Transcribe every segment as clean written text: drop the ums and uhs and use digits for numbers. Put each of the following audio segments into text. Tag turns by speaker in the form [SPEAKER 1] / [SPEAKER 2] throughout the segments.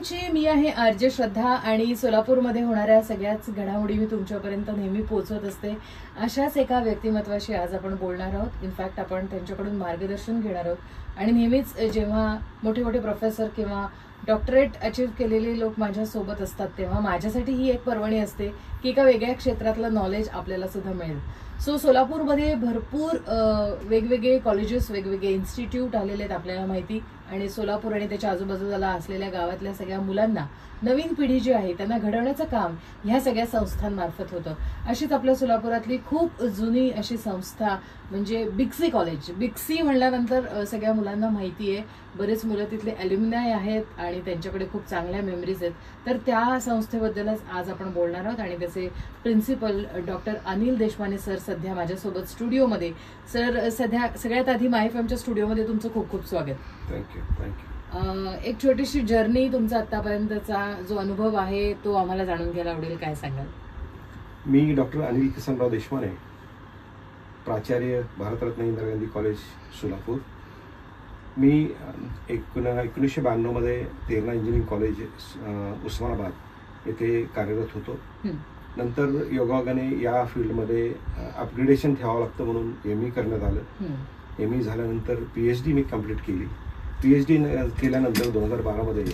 [SPEAKER 1] तुमची मी आहे आरजे श्रद्धा आणि सोलापूरमध्ये होणाऱ्या सगळ्याच घडामोडी मी तुमच्यापर्यंत नेहमी पोहोचवत असते. अशाच एका व्यक्तिमत्वाशी आज आपण बोलणार आहोत. इनफॅक्ट आपण त्यांच्याकडून मार्गदर्शन घेणार आहोत आणि नेहमीच जेव्हा मोठे मोठे प्रोफेसर किंवा डॉक्टरेट अचीव्ह केलेले लोक माझ्यासोबत असतात तेव्हा माझ्यासाठी ही एक पर्वणी असते की एका वेगळ्या क्षेत्रातलं नॉलेज आपल्याला सुद्धा मिळेल. सो सोलापूरमध्ये भरपूर वेगवेगळे कॉलेजेस वेगवेगळे इन्स्टिट्यूट आलेले आहेत आपल्याला माहिती, आणि सोलापूर आणि त्याच्या आजूबाजूला असलेल्या गावातल्या सगळ्या मुलांना नवीन पिढी जी आहे त्यांना घडवण्याचं काम ह्या सगळ्या संस्थांमार्फत होतं. अशीच आपल्या सोलापुरातली खूप जुनी अशी संस्था म्हणजे बिक्सी कॉलेज. बिक्सी म्हणल्यानंतर सगळ्या मुलांना माहिती आहे, बरेच मुलं तिथले ॲल्युमिनाय आहेत आणि त्यांच्याकडे खूप चांगल्या मेमरीज आहेत. तर त्या संस्थेबद्दलच आज आपण बोलणार आहोत आणि त्याचे principal doctor Anil Deshmane sir सध्या माझ्यासोबत स्टुडिओमध्ये. सर सध्या सगळ्यात आधी माय एफएमच्या स्टुडिओमध्ये तुमचं खूप खूप स्वागत.
[SPEAKER 2] थँक्यू.
[SPEAKER 1] एक छोटीशी जर्नी तुमचा आतापर्यंतचा जो अनुभव आहे तो आम्हाला जाणून घ्यायला आवडेल, काय सांगाल?
[SPEAKER 2] मी डॉक्टर अनिल किसनराव देशमाने, प्राचार्य भारतरत्न इंदिरा गांधी कॉलेज सोलापूर. मी 1992 मध्ये तेरणा इंजिनिअरिंग कॉलेज उस्मानाबाद येथे कार्यरत होतो. नंतर योगायोगाने या फील्डमध्ये अपग्रेडेशन ठेवावं लागतं म्हणून ME करण्यात आलं. ME झाल्यानंतर PhD मी कंप्लीट केली. PhD केल्यानंतर 2012 मध्ये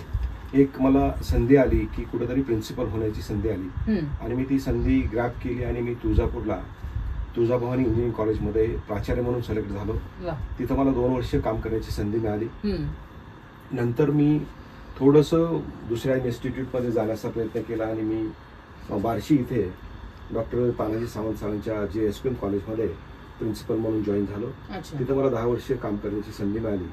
[SPEAKER 2] एक मला संधी आली की कुठेतरी प्रिन्सिपल होण्याची संधी आली आणि मी ती संधी ग्रॅब केली आणि मी तुळजाभवानी इंजिनिअरिंग कॉलेजमध्ये प्राचार्य म्हणून सिलेक्ट झालो. तिथं मला 2 वर्ष काम करण्याची संधी मिळाली. नंतर मी थोडंसं दुसऱ्या इन्स्टिट्यूटमध्ये जाण्याचा प्रयत्न केला आणि मी बार्शी इथे डॉक्टर तानाजी सावंत सरांच्या JSPM कॉलेजमध्ये प्रिन्सिपल म्हणून जॉईन झालो. तिथं मला 10 वर्ष काम करण्याची संधी मिळाली.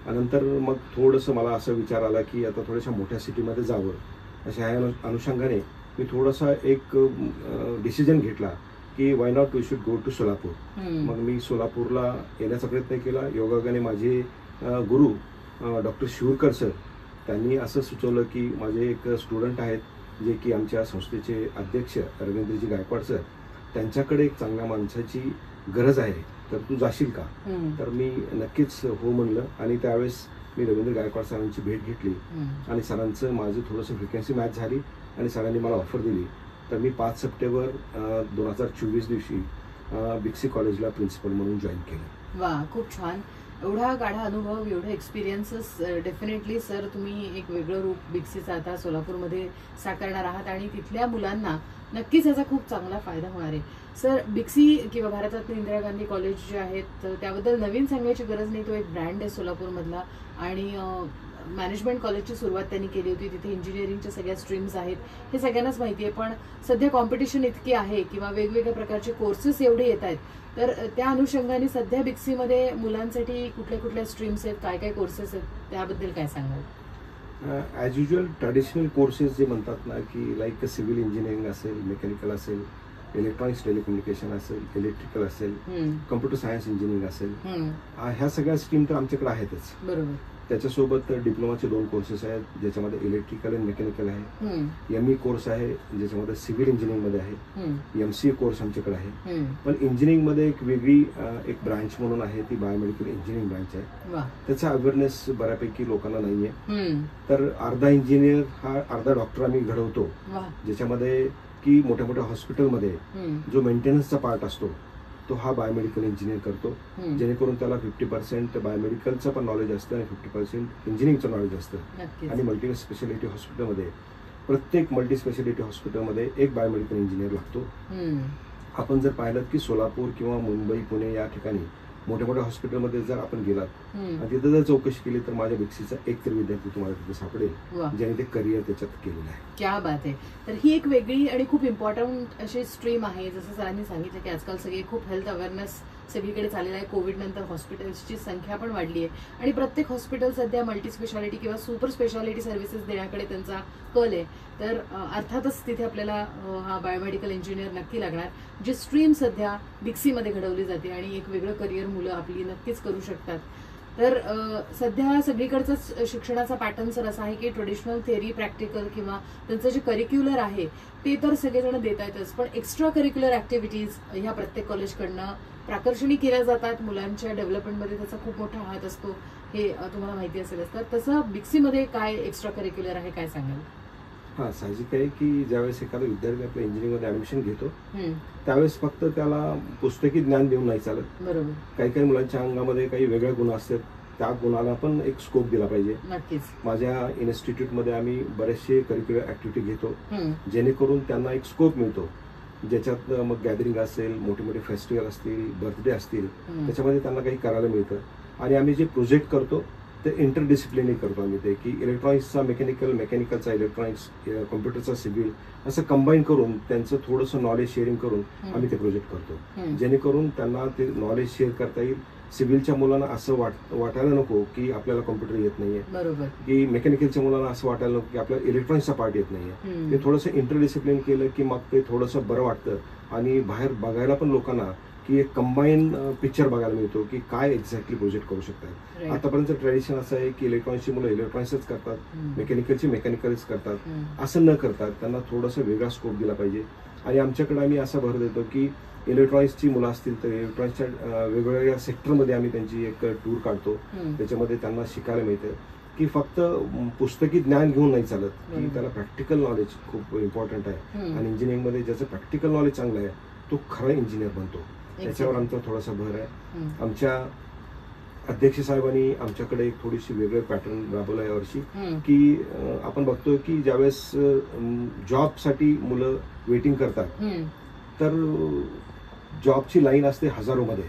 [SPEAKER 2] नंतर मग थोडंसं मला असं विचार आला की आता थोड्याशा मोठ्या सिटीमध्ये जावं. अशा ह्या अनुषंगाने मी थोडासा एक डिसिजन घेतला की why not we should go to Solapur. मग मी सोलापूरला येण्याचा प्रयत्न केला. योगायोगाने माझे गुरु डॉक्टर शिवरकर सर त्यांनी असं सुचवलं की माझे एक स्टुडंट आहेत जे की आमच्या संस्थेचे अध्यक्ष रवींद्रजी गायकवाड सर, त्यांच्याकडे एक चांगल्या माणसाची गरज आहे, तर तू जाशील का? तर मी नक्कीच हो म्हणलं आणि त्यावेळेस मी रवींद्र गायकवाड सरांची भेट घेतली आणि सरांचं माझं थोडंसं फ्रिक्वेन्सी मॅच झाली आणि सरांनी मला ऑफर दिली. तर मी 5 सप्टेंबर 2024 दिवशी बिक्सी कॉलेजला प्रिन्सिपल म्हणून जॉईन केलं.
[SPEAKER 1] वा, खूप छान. एवढा गाढा अनुभव, एवढे एक्सपिरियन्सेस. डेफिनेटली सर तुम्ही एक वेगळं रूप बिक्सीचं आता सोलापूरमध्ये साकारणार आहात आणि तिथल्या मुलांना नक्कीच याचा खूप चांगला फायदा होणार आहे. सर, बिक्सी किंवा भारतरत्न इंदिरा गांधी कॉलेज जे आहेत त्याबद्दल नवीन सांगायची गरज नाही, तो एक ब्रँड आहे सोलापूरमधला. आणि मॅनेजमेंट कॉलेजची सुरुवात त्यांनी केली होती. तिथे इंजिनिअरिंगच्या सगळ्या स्ट्रीम्स आहेत हे सगळ्यांनाच माहिती आहे. पण सध्या कॉम्पिटिशन इतकी आहे किंवा वेगवेगळ्या प्रकारचे कोर्सेस एवढे येत आहेत, तर त्या अनुषंगाने सध्या बिक्सीमध्ये मुलांसाठी कुठल्या कुठल्या स्ट्रीम्स आहेत, काय काय कोर्सेस आहेत, त्याबद्दल काय सांगाल?
[SPEAKER 2] ॲज युजल ट्रॅडिशनल कोर्सेस जे म्हणतात ना की लाईक सिव्हिल इंजिनिअरिंग असेल, मेकॅनिकल असेल, इलेक्ट्रॉनिक्स टेलिकम्युनिकेशन असेल, इलेक्ट्रिकल असेल, कम्प्युटर सायन्स इंजिनिअरिंग असेल, ह्या सगळ्या स्ट्रीम तर आमच्याकडे आहेतच.
[SPEAKER 1] बरोबर.
[SPEAKER 2] त्याच्यासोबत डिप्लोमाचे 2 कोर्सेस आहेत ज्याच्यामध्ये इलेक्ट्रिकल आणि मेकॅनिकल आहे. ME कोर्स आहे ज्याच्यामध्ये सिव्हिल इंजिनिअरिंगमध्ये आहे. MCA कोर्स आमच्याकडे आहे. पण इंजिनिअरिंगमध्ये एक वेगळी एक ब्रांच म्हणून आहे, ती बायोमेडिकल इंजिनिअरिंग ब्रांच आहे. त्याचा अवेअरनेस बऱ्यापैकी लोकांना नाहीये. तर अर्धा इंजिनियर हा अर्धा डॉक्टर आम्ही घडवतो, ज्याच्यामध्ये की मोठ्या मोठ्या हॉस्पिटलमध्ये जो मेंटेनन्सचा पार्ट असतो तो हा बायोमेडिकल इंजिनियर करतो, जेणेकरून त्याला 50% बायोमेडिकलचं पण नॉलेज असतं आणि 50% इंजिनिअरिंगचं नॉलेज असतं. आणि मल्टी स्पेशालिटी हॉस्पिटलमध्ये प्रत्येक मल्टी स्पेशालिटी हॉस्पिटलमध्ये एक बायोमेडिकल इंजिनियर लागतो. आपण जर पाहिलं की सोलापूर किंवा मुंबई, पुणे या ठिकाणी मोठ्या मोठ्या हॉस्पिटलमध्ये जर आपण गेलात आणि तिथं जर चौकशी केली तर माझ्या बिक्सीचा एक तरी विद्यार्थी तुम्हाला तिथे सापडेल ज्याने ते करिअर त्याच्यात केलेलं आहे.
[SPEAKER 1] क्या बात आहे. तर ही एक वेगळी आणि खूप इम्पॉर्टंट अशी स्ट्रीम आहे. जसं सरांनी सांगितलं की आजकाल सगळे खूप हेल्थ अवेअरनेस सगळीकडे चाललेला आहे. कोविड नंतर हॉस्पिटल्सची संख्या पण वाढली आहे आणि प्रत्येक हॉस्पिटल सध्या मल्टी स्पेशालिटी किंवा सुपर स्पेशालिटी सर्व्हिसेस देण्याकडे त्यांचा कल आहे. तर अर्थातच तिथे आपल्याला हा बायोमेडिकल इंजिनियर नक्की लागणार, जी स्ट्रीम सध्या बिक्सीमध्ये घडवली जाते आणि एक वेगळं करिअर मुलं आपली नक्कीच करू शकतात. तर सध्या सगळीकडचाच शिक्षणाचा पॅटर्न सर असा आहे की ट्रेडिशनल थेअरी, प्रॅक्टिकल किंवा त्यांचं जे करिक्युलर आहे ते तर सगळेजण देत आहेतच, पण एक्स्ट्रा करिक्युलर ऍक्टिव्हिटीज ह्या प्रत्येक कॉलेजकडनं प्राकर्षणी केल्या जातात. मुलांच्या डेव्हलपमेंटमध्ये त्याचा खूप मोठा हात असतो. हे तुम्हाला माहिती असेलच. तर तसं बिक्सीमध्ये काय एक्स्ट्रा करिक्युलर आहे, काय सांगाल?
[SPEAKER 2] हा, साहजिक आहे की ज्यावेळेस एखादा विद्यार्थी आपल्या इंजिनिअरिंगमध्ये ऍडमिशन घेतो त्यावेळेस फक्त त्याला पुस्तकी ज्ञान देऊन नाही चालत.
[SPEAKER 1] बरोबर.
[SPEAKER 2] काही काही मुलांच्या अंगामध्ये काही वेगळे गुण असतात, त्या गुणाला पण एक स्कोप दिला पाहिजे.
[SPEAKER 1] नक्कीच.
[SPEAKER 2] माझ्या इन्स्टिट्यूटमध्ये आम्ही बरेचसे करिक्युलर ऍक्टिव्हिटी घेतो जेणेकरून त्यांना एक स्कोप मिळतो, ज्याच्यात मग गॅदरिंग असेल, मोठे मोठे फेस्टिवल असतील, बर्थडे असतील, त्याच्यामध्ये त्यांना काही करायला मिळतं. आणि आम्ही जे प्रोजेक्ट करतो ते इंटरडिसिप्लिनरी करतो आम्ही, ते की इलेक्ट्रॉनिक्सचा मेकॅनिकलचा इलेक्ट्रॉनिक्स, कॉम्प्युटरचा सिव्हिल असं कंबाईन करून त्यांचं थोडंसं नॉलेज शेअरिंग करून आम्ही ते प्रोजेक्ट करतो, जेणेकरून त्यांना ते नॉलेज शेअर करता येईल. सिव्हिलच्या मुलांना असं वाटायला नको की आपल्याला कॉम्प्युटर येत नाहीये,
[SPEAKER 1] बरोबर,
[SPEAKER 2] की मेकॅनिकलच्या मुलांना असं वाटायला नको की आपल्याला इलेक्ट्रॉनिक्सचा पार्ट येत नाहीये. ते थोडंसं इंटरडिसिप्लिन केलं की मग ते थोडंसं बरं वाटतं आणि बाहेर बघायला पण लोकांना की एक कंबाईन पिक्चर बघायला मिळतो की काय एक्झॅक्टली प्रोजेक्ट करू शकतात. आतापर्यंत ट्रेडिशन असं आहे की इलेक्ट्रॉनिक्सची मुलं इलेक्ट्रॉनिक्सच करतात, मेकॅनिकलची मेकॅनिकलच करतात. असं न करतात त्यांना थोडासा वेगळा स्कोप दिला पाहिजे. आणि आमच्याकडे आम्ही असा भर देतो की इलेक्ट्रॉनिक्सची मुलं असतील तर इलेक्ट्रॉनिक्सच्या वेगवेगळ्या सेक्टरमध्ये आम्ही त्यांची एक टूर काढतो, त्याच्यामध्ये त्यांना शिकायला मिळतं की फक्त पुस्तकी ज्ञान घेऊन नाही चालत, की त्याला प्रॅक्टिकल नॉलेज खूप इम्पॉर्टंट आहे. आणि इंजिनिअरिंगमध्ये ज्याचं प्रॅक्टिकल नॉलेज चांगलं आहे तो खरा इंजिनियर बनतो, त्याच्यावर आमचा थोडासा भर आहे. आमच्या अध्यक्ष साहेबांनी आमच्याकडे एक थोडीशी वेगळं पॅटर्न राबवलं यावर्षी, की आपण बघतोय की ज्यावेळेस जॉबसाठी मुलं वेटिंग करतात तर जॉबची लाईन असते हजारोमध्ये.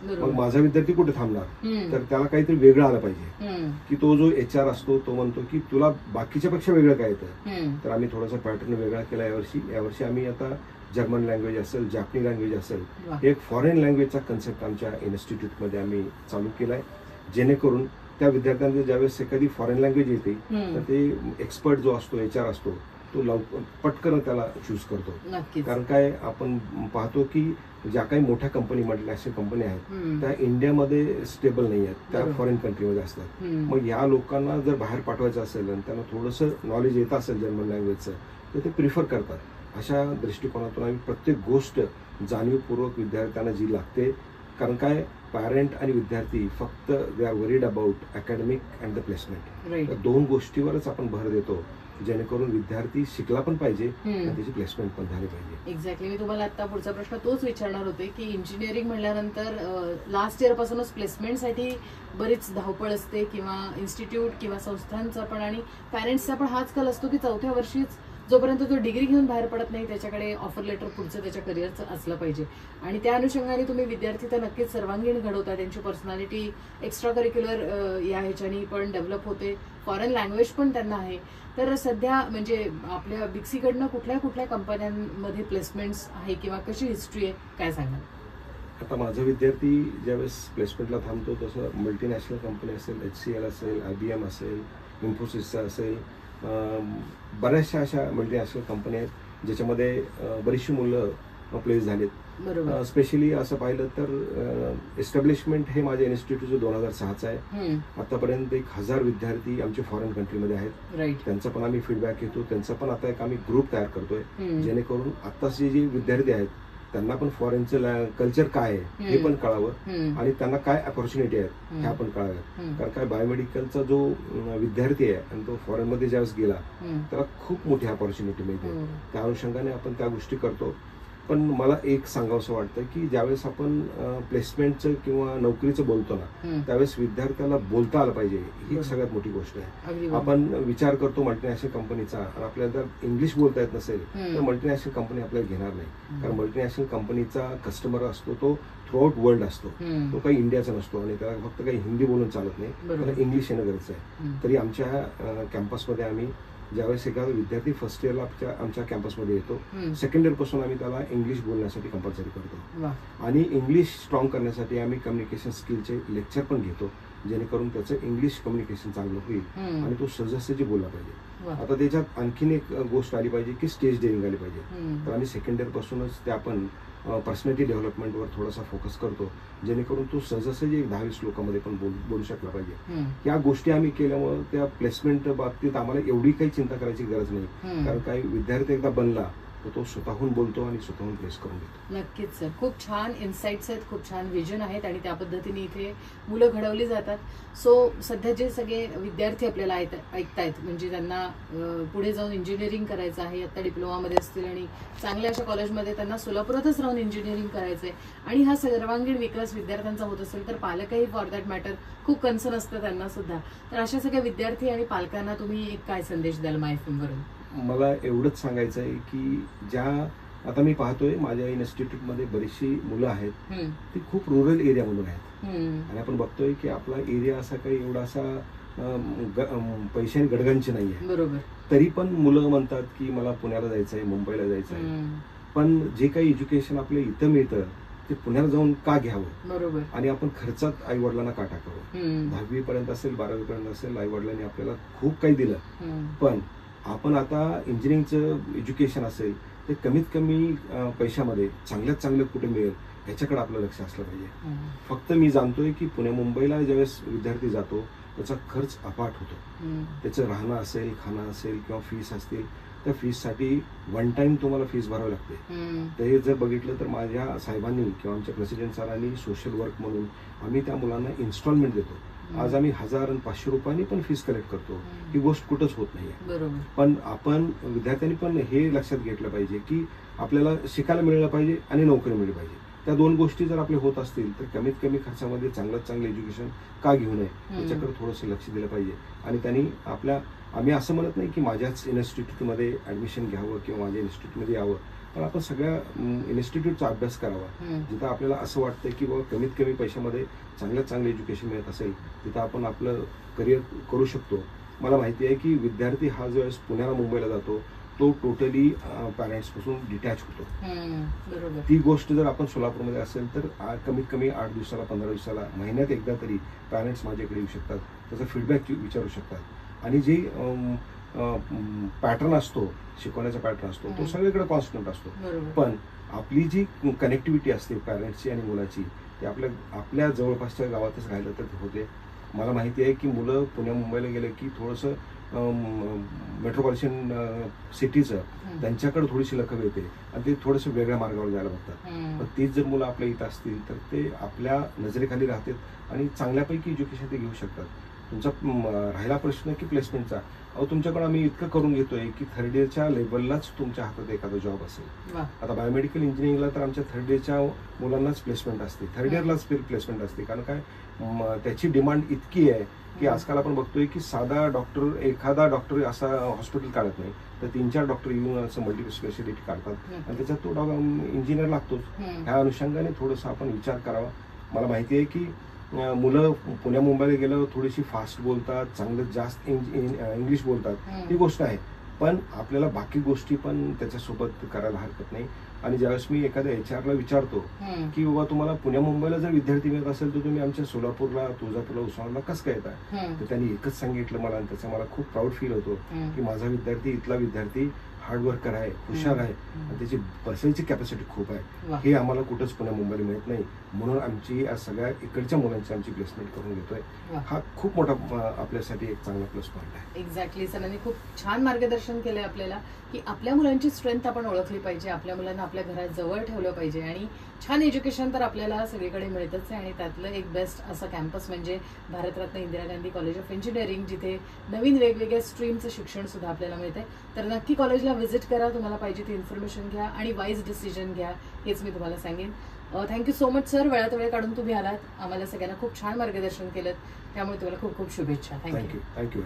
[SPEAKER 2] मग माझा विद्यार्थी कुठे थांबणार, तर त्याला काहीतरी वेगळं आलं पाहिजे, की तो जो HR असतो तो म्हणतो की तुला बाकीच्या पेक्षा वेगळं काय येतं. तर आम्ही थोडासा पॅटर्न वेगळा केला यावर्षी आम्ही आता जर्मन लँग्वेज असेल, जापनी लँग्वेज असेल, एक फॉरेन लँग्वेजचा कन्सेप्ट आमच्या इन्स्टिट्यूटमध्ये आम्ही चालू केलाय, जेणेकरून त्या विद्यार्थ्यांना ज्यावेळेस एखादी फॉरेन लँग्वेज येते तर ते एक्सपर्ट जो असतो, HR असतो, तो पटकन त्याला चूज करतो. कारण काय आपण पाहतो की ज्या काही मोठ्या कंपनी, मल्टीनॅशनल कंपनी आहेत त्या इंडियामध्ये स्टेबल नाही आहेत, त्या फॉरेन कंट्रीमध्ये असतात. मग या लोकांना जर बाहेर पाठवायचं असेल आणि त्यांना थोडंसं नॉलेज येत असेल जर्मन लँग्वेजचं तर ते प्रिफर करतात. अशा दृष्टिकोनातून आम्ही प्रत्येक गोष्ट जाणीवपूर्वक विद्यार्थ्यांना जी लागते, कारण काय पॅरेंट आणि विद्यार्थी फक्त they are worried about academic and the placement, त्या दोन गोष्टीवरच आपण भर देतो, जेणेकरून विद्यार्थी शिकला पण पाहिजे आणि त्याची प्लेसमेंट पण झाली पाहिजे.
[SPEAKER 1] एक्झॅक्टली. मी तुम्हाला आता पुढचा प्रश्न तोच विचारणार होते की इंजिनिअरिंग म्हणल्यानंतर लास्ट इयर पासूनच प्लेसमेंटसाठी बरीच धावपळ असते, किंवा इन्स्टिट्यूट किंवा संस्थांचा पण आणि पॅरेंट्सचा पण हाच कल असतो की चौथ्या वर्षीच जोपर्यंत तो डिग्री घेऊन बाहेर पडत नाही त्याच्याकडे ऑफर लेटर पुढचं त्याच्या करिअरचं असलं पाहिजे. आणि त्या अनुषंगाने तुम्ही विद्यार्थी तर नक्कीच सर्वांगीण घडवता, त्यांची पर्सनॅलिटी एक्स्ट्रा करिक्युलर या ह्याच्यानी पण डेव्हलप होते, फॉरेन लँग्वेज पण त्यांना आहे. तर सध्या म्हणजे आपल्या बिक्सीकडनं कुठल्या कुठल्या कंपन्यांमध्ये प्लेसमेंट्स आहे किंवा कशी हिस्ट्री आहे, काय सांगाल?
[SPEAKER 2] आता माझा विद्यार्थी ज्यावेळेस प्लेसमेंटला थांबतो तसं मल्टीनॅशनल कंपनी असेल, HCL असेल, IBM असेल, इन्फोसिसचा असेल, बऱ्याचशा अशा मल्टीनॅशनल कंपन्या आहेत ज्याच्यामध्ये बरीचशी मुलं प्लेस झालीत. स्पेशली असं पाहिलं तर एस्टॅब्लिशमेंट हे माझ्या इन्स्टिट्यूट 2006चं आहे. आतापर्यंत 1000 विद्यार्थी आमचे फॉरेन कंट्रीमध्ये आहेत, त्यांचा पण आम्ही फीडबॅक घेतो, त्यांचा पण आता एक आम्ही ग्रुप तयार करतोय, जेणेकरून आताचे जे विद्यार्थी आहेत त्यांना पण फॉरेनचं कल्चर काय आहे हे पण कळावं आणि त्यांना काय अपॉर्च्युनिटी आहेत ह्या पण कळाव्यात. कारण काय बायोमेडिकलचा जो विद्यार्थी आहे आणि तो फॉरेनमध्ये ज्यावेळेस गेला त्याला खूप मोठी अपॉर्च्युनिटी मिळते, त्या अनुषंगाने आपण त्या गोष्टी करतो. पण मला एक सांगावंसं वाटतं की ज्यावेळेस आपण प्लेसमेंटचं किंवा नोकरीचं बोलतो ना त्यावेळेस विद्यार्थ्याला बोलता आलं पाहिजे, ही सगळ्यात मोठी गोष्ट आहे. आपण विचार करतो मल्टीनॅशनल कंपनीचा आणि आपल्याला जर इंग्लिश बोलता येत नसेल तर मल्टीनॅशनल कंपनी आपल्याला घेणार नाही, कारण मल्टीनॅशनल कंपनीचा कस्टमर असतो तो थ्रू आउट वर्ल्ड असतो, तो काही इंडियाचा नसतो आणि त्याला फक्त काही हिंदी बोलून चालत नाही, त्याला इंग्लिश येणं गरजेचं आहे. तरी आमच्या कॅम्पसमध्ये आम्ही ज्यावेळेस एखादा विद्यार्थी फर्स्ट इयरला आमच्या कॅम्पसमध्ये येतो, सेकंड इयर पासून आम्ही त्याला इंग्लिश बोलण्यासाठी कंपल्सरी करतो आणि इंग्लिश स्ट्रॉंग करण्यासाठी आम्ही कम्युनिकेशन स्किलचे लेक्चर पण घेतो, जेणेकरून त्याचं इंग्लिश कम्युनिकेशन चांगलं होईल आणि तो सहजासहजी बोलला पाहिजे. आता त्याच्यात आणखीन एक गोष्ट आली पाहिजे की स्टेज डेअरिंग आली पाहिजे. तर आम्ही सेकंड इयर पासूनच ते आपण पर्सनॅलिटी डेव्हलपमेंटवर थोडासा फोकस करतो, जेणेकरून तो सहजासहजी 10-20 लोकांमध्ये पण बोलू शकला पाहिजे. या गोष्टी आम्ही केल्यामुळे त्या प्लेसमेंट बाबतीत आम्हाला एवढी काही चिंता करायची गरज नाही, कारण काही विद्यार्थी एकदा बनला तो स्वतःहून बोलतो आणि स्वतःहून प्लेस करून देतो.
[SPEAKER 1] नक्कीच सर, खूप छान इन्साइट्स आहेत, खूप छान विजन आहेत आणि त्या पद्धतीने इथे मुलं घडवली जातात. सो सध्या जे सगळे विद्यार्थी आपल्याला ऐकतायत, म्हणजे त्यांना पुढे जाऊन इंजिनिअरिंग करायचं आहे, आता डिप्लोमामध्ये असतील आणि चांगल्या अशा कॉलेजमध्ये त्यांना सोलापुरातच राहून इंजिनिअरिंग करायचं आहे आणि हा सर्वांगीण विकास विद्यार्थ्यांचा होत असेल तर पालकही फॉर दॅट मॅटर खूप कन्सर्न असतं त्यांना सुद्धा. तर अशा सगळ्या विद्यार्थी आणि पालकांना तुम्ही एक काय संदेश द्याल MyFM वरून?
[SPEAKER 2] मला एवढंच सांगायचं आहे की ज्या आता मी पाहतोय माझ्या इन्स्टिट्यूटमध्ये बरीचशी मुलं आहेत, ती खूप रुरल एरियामधून आहेत आणि आपण बघतोय की आपला एरिया असा काही एवढा असा पैशाने गडगंच नाही आहे.
[SPEAKER 1] बरोबर.
[SPEAKER 2] तरी पण मुलं म्हणतात की मला पुण्याला जायचं आहे, मुंबईला जायचं आहे. पण जे काही एज्युकेशन आपल्या इथं मिळतं ते पुण्याला जाऊन का घ्यावं? बरोबर. आणि आपण खर्चात आई वडिलांना का टाकावं? 10वी पर्यंत असेल, 12वी पर्यंत असेल, आई वडिलांनी आपल्याला खूप काही दिलं, पण आपण आता इंजिनिअरिंगचं एज्युकेशन असेल ते कमीत कमी पैशामध्ये चांगल्यात चांगलं कुठे मिळेल ह्याच्याकडे आपलं लक्ष असलं पाहिजे. फक्त मी जाणतोय की पुणे मुंबईला ज्यावेळेस विद्यार्थी जातो त्याचा खर्च अफाट होतो. त्याचं राहणं असेल, खाणं असेल किंवा फीस असतील, त्या फीससाठी वन टाइम तुम्हाला फीस भरावी लागते. ते जर बघितलं तर माझ्या साहेबांनी किंवा आमच्या प्रेसिडेंट सरांनी सोशल वर्क म्हणून आम्ही त्या मुलांना इन्स्टॉलमेंट देतो. आज आम्ही 1000 आणि 500 रुपयांनी पण फीस कलेक्ट करतो. ही गोष्ट कुठंच होत नाहीये. पण आपण विद्यार्थ्यांनी पण हे लक्षात घेतलं पाहिजे की आपल्याला शिकायला मिळालं पाहिजे आणि नोकरी मिळली पाहिजे. त्या दोन गोष्टी जर आपल्या होत असतील तर कमीत कमी खर्चामध्ये चांगलं एज्युकेशन का घेऊ नये याच्याकडे थोडंसं लक्ष दिलं पाहिजे. आणि त्यांनी आम्ही असं म्हणत नाही की माझ्याच इन्स्टिट्यूटमध्ये ऍडमिशन घ्यावं किंवा माझ्या इन्स्टिट्यूटमध्ये यावं, पण आपण सगळ्या इन्स्टिट्यूटचा अभ्यास करावा. जिथं आपल्याला असं वाटतं की बाबा कमीत कमी पैशामध्ये चांगल्यात चांगलं एज्युकेशन मिळत असेल तिथं आपण आपलं करिअर करू शकतो. मला माहिती आहे की विद्यार्थी हा ज्यावेळेस पुण्याला मुंबईला जातो तो टोटली पॅरेंट्स पासून डिटॅच होतो. ती गोष्ट जर आपण सोलापूरमध्ये असेल तर कमीत कमी 8 दिवसाला, 15 दिवसाला, महिन्यात एकदा तरी पॅरेंट्स माझ्याकडे येऊ शकतात, त्याचा फीडबॅक विचारू शकतात. आणि जे पॅटर्न असतो, शिकवण्याचा पॅटर्न असतो तो सगळीकडे कॉन्स्टंट असतो, पण आपली जी कनेक्टिव्हिटी असते पॅरेंट्सची आणि मुलाची ते आपल्या जवळपासच्या गावातच राहिलं तर होते. मला माहिती आहे की मुलं पुण्या मुंबईला गेलं की थोडंसं मेट्रोपॉलिटन सिटीचं त्यांच्याकडे थोडीशी लकब येते आणि ते थोडंसं वेगळ्या मार्गावर जायला बघतात. पण तीच जर मुलं आपल्या इथं असतील तर ते आपल्या नजरेखाली राहतात आणि चांगल्यापैकी एज्युकेशन ते घेऊ शकतात. तुमचा राहिला प्रश्न की प्लेसमेंटचा, तुमच्याकडे आम्ही इतकं करून घेतोय की थर्ड इयरच्या लेवललाच तुमच्या हातात एखादा जॉब असेल. आता बायोमेडिकल इंजिनिअरिंगला तर आमच्या थर्ड इयरच्या मुलांनाच प्लेसमेंट असते, थर्ड इयरलाच प्लेसमेंट असते. कारण काय त्याची डिमांड इतकी आहे की आजकाल आपण बघतोय की एखादा डॉक्टर असा हॉस्पिटल काढत नाही तर 3-4 डॉक्टर येऊन असं मल्टी स्पेशालिटी काढतात आणि त्याच्यात तो इंजिनियर लागतोच. ह्या अनुषंगाने थोडंसं आपण विचार करावा. मला माहिती आहे की मुलं पुण्या मुंबईला गेल्यावर थोडीशी फास्ट बोलतात, चांगलं जास्त इंग्लिश बोलतात, ही गोष्ट आहे, पण आपल्याला बाकी गोष्टी पण त्याच्यासोबत करायला हरकत नाही. आणि ज्यावेळेस मी एखाद्या HR ला विचारतो की बाबा तुम्हाला पुण्या मुंबईला जर विद्यार्थी मिळत असेल तर तुम्ही आमच्या सोलापूरला, तुळजापूरला, उस्मानाबादला कसं काय येताय, तर त्यांनी एकच सांगितलं मला आणि त्याचा मला खूप प्राऊड फील होतो की माझा विद्यार्थी, इथला विद्यार्थी हार्डवर्कर आहे, हुशार आहे आणि त्याची बसायची कॅपॅसिटी खूप आहे. हे आम्हाला कुठंच पुण्या मुंबईला मिळत नाही, म्हणून आमची सगळ्या इकडच्या मुलांची आमची प्लेसमेंट करून घेतोय. हा खूप मोठा आपल्यासाठी एक चांगला प्लस पॉईंट आहे.
[SPEAKER 1] एक्झॅक्टली. सरांनी खूप छान मार्गदर्शन केलंय आपल्याला की आपल्या मुलांची स्ट्रेंथ आपण ओळखली पाहिजे, आपल्या मुलांना आपल्या घरात जवळ ठेवलं पाहिजे आणि छान एज्युकेशन तर आपल्याला सगळीकडे मिळतच आहे. आणि त्यातलं एक बेस्ट असं कॅम्पस म्हणजे Bharat Ratna Indira Gandhi college of engineering, जिथे नवीन वेगवेगळ्या स्ट्रीमचं शिक्षण सुद्धा आपल्याला मिळतंय. तर नक्की कॉलेजला व्हिजिट करा, तुम्हाला पाहिजे ती इन्फॉर्मेशन घ्या आणि वाईज डिसिजन घ्या, हेच मी तुम्हाला सांगेन. थँक्यू सो मच सर, वेळात वेळ काढून तुम्ही आलात, आम्हाला सगळ्यांना खूप छान मार्गदर्शन केलं, त्यामुळे तुम्हाला खूप खूप शुभेच्छा. थँक्यू.